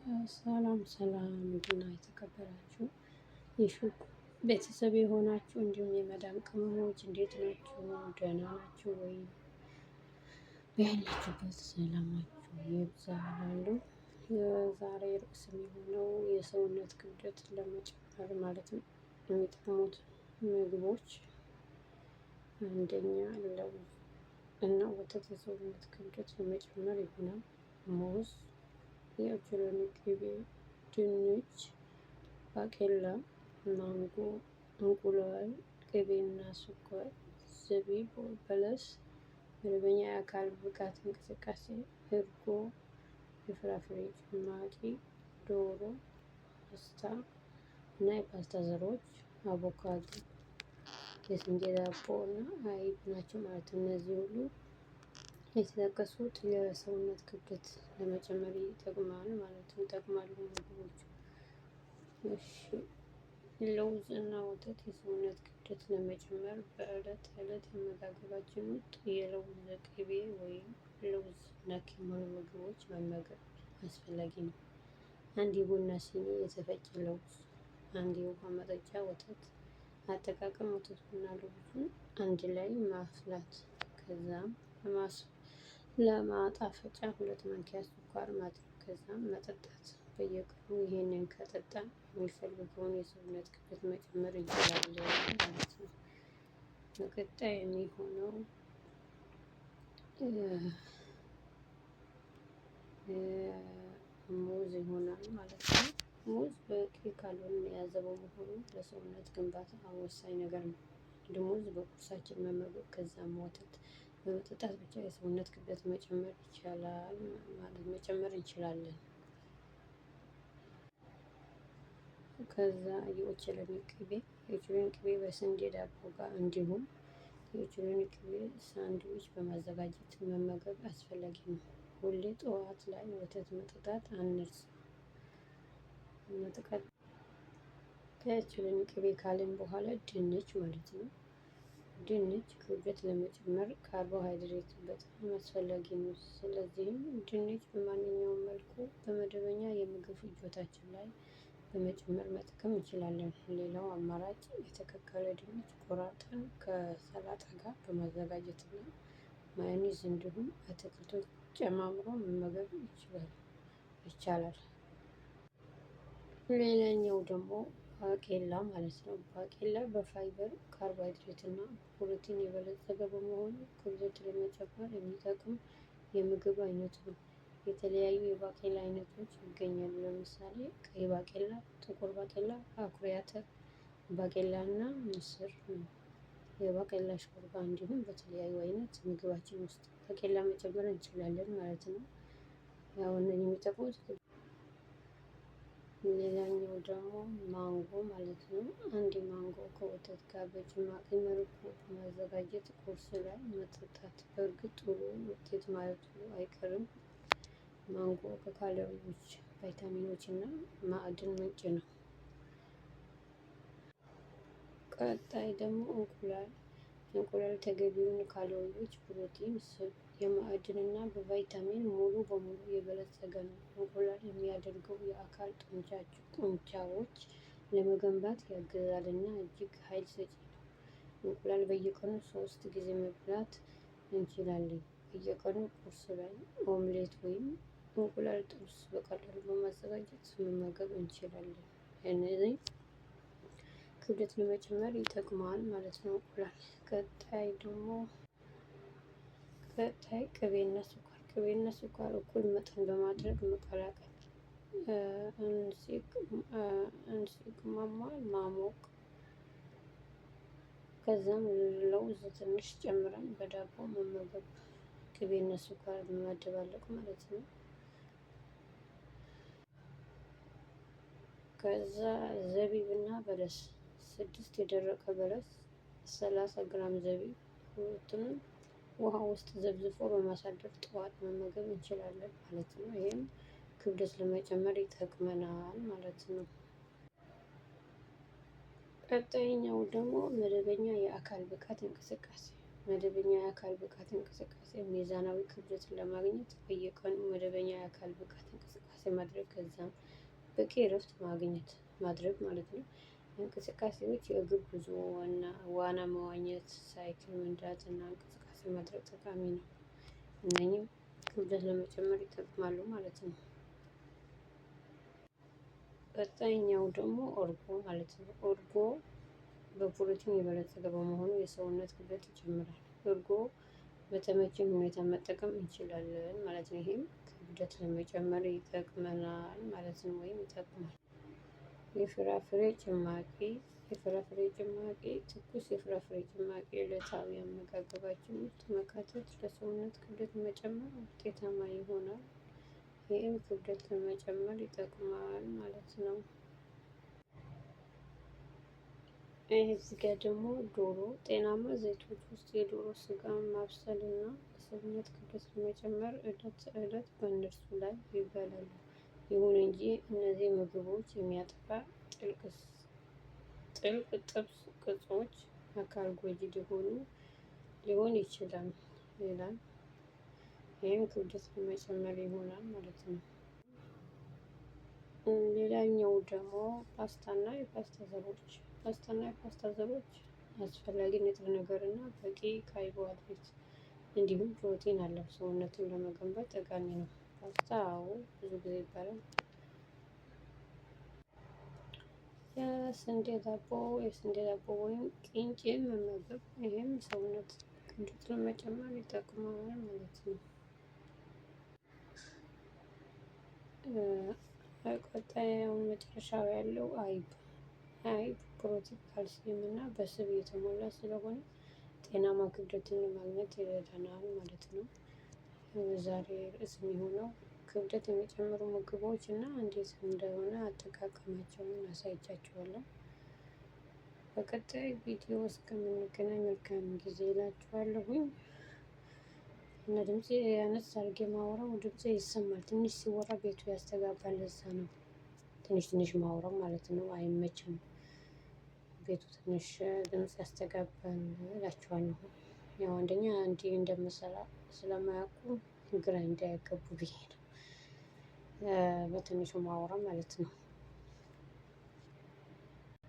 ሰላም ሰላም እንድና የተከበራችሁ የሹክ ቤተሰብ የሆናችሁ እንዲሁም የመዳም ቅመሞች እንዴት ናችሁ? ደህና ናችሁ ወይ? ያላችሁበት ሰላማችሁ ይብዛ እላለሁ። የዛሬ ርዕስ የሚሆነው የሰውነት ክብደት ለመጨመር ማለት ነው የሚጠቅሙት ምግቦች አንደኛ ለውዝ እና ወተት የሰውነት ክብደት ለመጨመር ይሆናል። ሙዝ፣ የኦቾሎኒ ቅቤ፣ ድንች፣ ባቄላ፣ ማንጎ፣ እንቁላል፣ ቅቤና ስኳር፣ ዘቢብ፣ በለስ፣ መደበኛ የአካል ብቃት እንቅስቃሴ፣ እርጎ፣ የፍራፍሬ ጭማቂ፣ ዶሮ፣ ፓስታ እና የፓስታ ዘሮች፣ አቮካዶ፣ የስንዴ ዳቦ እና አይብ ናቸው ማለት ነው። እነዚህ ሁሉ የተጠቀሱት የሰውነት ክብደት ለመጨመር ይጠቅማል ማለት ነው። ይጠቅማሉ ምግቦቹ። እሺ፣ ለውዝ እና ወተት የሰውነት ክብደት ለመጨመር በዕለት ተዕለት አመጋገባችን ውስጥ የለውዝ ቅቤ ወይም ለውዝ ነክ የሆኑ ምግቦች መመገብ አስፈላጊ ነው። አንድ የቡና ሲኒ የተፈጨ ለውዝ፣ አንድ የውሃ መጠጫ ወተት። አጠቃቀም ወተቱና ለውዙን አንድ ላይ ማፍላት፣ ከዛም ለማጣፈጫ 2 ማንኪያ ስኳር ማድረግ፣ ከዛም መጠጣት። በየቀኑ ይሄንን ከጠጣን የሚፈልገውን የሰውነት ክብደት መጨመር እንችላለን ማለት ነው። በቀጣይ የሚሆነው ሙዝ ይሆናል ማለት ነው። ሙዝ በቂ ካሎሪን የያዘ በመሆኑ ለሰውነት ግንባታ ወሳኝ ነገር ነው። አንድ ሙዝ በቁርሳችን መመገብ ከዛም ወተት በመጠጣት ብቻ የሰውነት ክብደት መጨመር ይቻላል ማለት መጨመር እንችላለን። ከዛ የኦቾሎኒ ቅቤ፣ የኦቾሎኒ ቅቤ በስንዴ ዳቦ ጋር እንዲሁም የኦቾሎኒ ቅቤ ሳንድዊች በማዘጋጀት መመገብ አስፈላጊ ነው። ሁሌ ጠዋት ላይ ወተት መጠጣት አንርሳ። ከኦቾሎኒ ቅቤ ካልን በኋላ ድንች ማለት ነው። ድንች ክብደት ለመጨመር ካርቦሃይድሬት በጣም አስፈላጊ ነው። ስለዚህም ድንች በማንኛውም መልኩ በመደበኛ የምግብ ፍጆታችን ላይ በመጨመር መጠቀም እንችላለን። ሌላው አማራጭ የተቀቀለ ድንች ቆራርጠን ከሰላጣ ጋር በማዘጋጀት እና ማዮኔዝ እንዲሁም አትክልቶች ጨማምሮ መመገብ ይቻላል። ሌላኛው ደግሞ ባቄላ ማለት ነው። ባቄላ በፋይበር፣ ካርቦሃይድሬት እና ፕሮቲን የበለፀገ በመሆኑ ክብደት ለመጨመር የሚጠቅም የምግብ አይነት ነው። የተለያዩ የባቄላ አይነቶች ይገኛሉ። ለምሳሌ ቀይ ባቄላ፣ ጥቁር ባቄላ፣ አኩሪ አተር ባቄላ እና ምስር ነው። የባቄላ ሾርባ እንዲሁም በተለያዩ አይነት ምግባችን ውስጥ ባቄላ መጨመር እንችላለን ማለት ነው። ያው እነዚህ የሚጠቅሙት። ሌላኛው ደግሞ ማንጎ ማለት ነው። አንድ ማንጎ ከወተት ጋር በጭማቂ መልኩ በማዘጋጀት ቁርስ ላይ መጠጣት በእርግጥ ጥሩ ውጤት ማየቱ አይቀርም። ማንጎ ከካሎሪዎች፣ ቫይታሚኖች እና ማዕድን ምንጭ ነው። ቀጣይ ደግሞ እንቁላል። እንቁላል ተገቢውን ካሎሪዎች፣ ፕሮቲን፣ ስብ፣ የማዕድን እና በቫይታሚን ሙሉ በሙሉ የበለጸገ ነው። እንቁላል የሚያደርገው የአካል ጡንቻዎች ለመገንባት ያግዛል እና እጅግ ኃይል ሰጪ ነው። እንቁላል በየቀኑ 3 ጊዜ መብላት እንችላለን። በየቀኑ ቁርስ ላይ ኦምሌት ወይም እንቁላል ጥብስ በቀላሉ በማዘጋጀት መመገብ እንችላለን። እነዚህ ክብደት ለመጨመር ይጠቅማል ማለት ነው እንቁላል። ቀጣይ ቅቤና ስኳር። ቅቤና ስኳር እኩል መጠን በማድረግ መቀላቀል፣ እንሲቅማማ ማሞቅ፣ ከዛም ለውዝ ትንሽ ጨምረን በዳቦ መመገብ። ቅቤና ስኳር በማደባለቅ ማለት ነው። ከዛ ዘቢብና በለስ 6 የደረቀ በለስ፣ 30 ግራም ዘቢብ፣ ሁለቱንም ውሃ ውስጥ ዘፍዝፎ በማሳደር ጠዋት መመገብ እንችላለን ማለት ነው። ይሄም ክብደት ለመጨመር ይጠቅመናል ማለት ነው። ቀጣይኛው ደግሞ መደበኛ የአካል ብቃት እንቅስቃሴ መደበኛ የአካል ብቃት እንቅስቃሴ ሚዛናዊ ክብደትን ለማግኘት በየቀኑ መደበኛ የአካል ብቃት እንቅስቃሴ ማድረግ ከዛም በቂ እረፍት ማድረግ ማለት ነው። እንቅስቃሴዎች የእግር ጉዞ፣ ዋና መዋኘት፣ ሳይክል መንዳት እና እንቅስቃሴ ማድረግ ጠቃሚ ነው። እነኚህም ክብደት ለመጨመር ይጠቅማሉ ማለት ነው። ቀጣይኛው ደግሞ እርጎ ማለት ነው። እርጎ በፕሮቲን የበለጸገ በመሆኑ የሰውነት ክብደት ይጨምራል። እርጎ በተመቸን ሁኔታ መጠቀም እንችላለን ማለት ነው። ይሄም ክብደት ለመጨመር ይጠቅመናል ማለት ነው፣ ወይም ይጠቅማል። የፍራፍሬ ጭማቂ ትኩስ የፍራፍሬ ጭማቂ ዕለታዊ አመጋገባችን ውስጥ መካተት ለሰውነት ክብደት መጨመር ውጤታማ ይሆናል። ይህም ክብደት ለመጨመር ይጠቅማል ማለት ነው። እዚህ ጋር ደግሞ ዶሮ ጤናማ ዘይቶች ውስጥ የዶሮ ስጋ ማብሰል እና ለሰውነት ክብደት ለመጨመር ዕለት ተዕለት በእነርሱ ላይ ይበላሉ። ይሁን እንጂ እነዚህ ምግቦች የሚያጠፋ ጥልቅ ጥብስ ቅጾች አካል ጎጂ ሊሆን ይችላል ይላል። ይህም ክብደት ለመጨመር ይሆናል ማለት ነው። ሌላኛው ደግሞ ፓስታና የፓስታ ዘሮች አስፈላጊ ንጥረ ነገር እና በቂ ካርቦሃይድሬት እንዲሁም ፕሮቲን አለው። ሰውነትን ለመገንባት ጠቃሚ ነው። ፓስታ ብዙ ጊዜ ይባላል። የስንዴ ዳቦ ወይም ቂንጬ መመገብ፣ ይህም ሰውነት ክብደት ለመጨመር ይጠቅማል ማለት ነው። ቀጣዩ መጨረሻው ያለው አይብ ፕሮቲን፣ ካልሲየም እና በስብ የተሞላ ስለሆነ ጤናማ ክብደትን ለማግኘት ይረዳናል ማለት ነው። ዛሬ ርዕስ የሚሆነው ክብደት የሚጨምሩ ምግቦች እና እንዴት እንደሆነ አጠቃቀማቸውን አሳይቻችኋለሁ። በቀጣይ ቪዲዮ እስከምንገናኝ መልካም ጊዜ እላችኋለሁኝ። እና ድምፄ አነስ አድርጌ ማወራው ድምፄ ይሰማል። ትንሽ ሲወራ ቤቱ ያስተጋባል። ለዛ ነው ትንሽ ማውራው ማለት ነው። አይመችም። ቤቱ ትንሽ ድምጽ ያስተጋባል እላችኋለሁ። ያው አንደኛ እንዲህ እንደምሰራ ስለማያውቁ ግራ እንዳያገቡ ብዬ ነው በትንሹ ማውራ ማለት ነው።